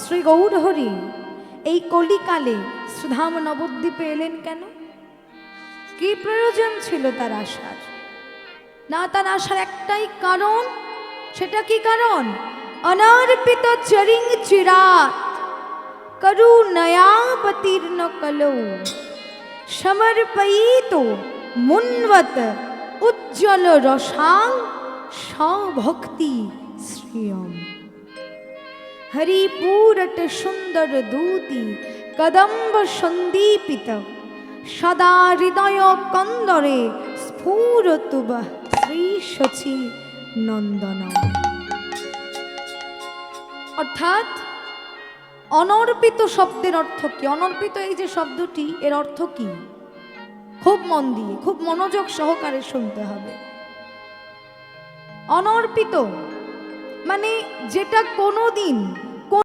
শ্রী গৌরহরি এই কলিকালে সুধাম নবদ্বীপে এলেন কেন? কি প্রয়োজন ছিল তার আসার? না, তার আসার একটাই কারণ। সেটা কি কারণ? অনর্পিত চরিং চিরাত করুণয়াবতীর্ণ কলৌ সমর্পয়িত মুন্বত উজ্জ্বল রসাং সভক্তি শ্রিয়ম। হরিপুরট সুন্দর দূতি কদম্ব সন্দীপিত সদা হৃদয় কন্দরে স্ফুরতুব শ্রী শচী নন্দন। অর্থাৎ অনর্পিত শব্দের অর্থ কি? অনর্পিত এই যে শব্দটি, এর অর্থ কি? খুব মন দিয়ে, খুব মনোযোগ সহকারে শুনতে হবে। অনর্পিত মানে যেটা কোনোদিন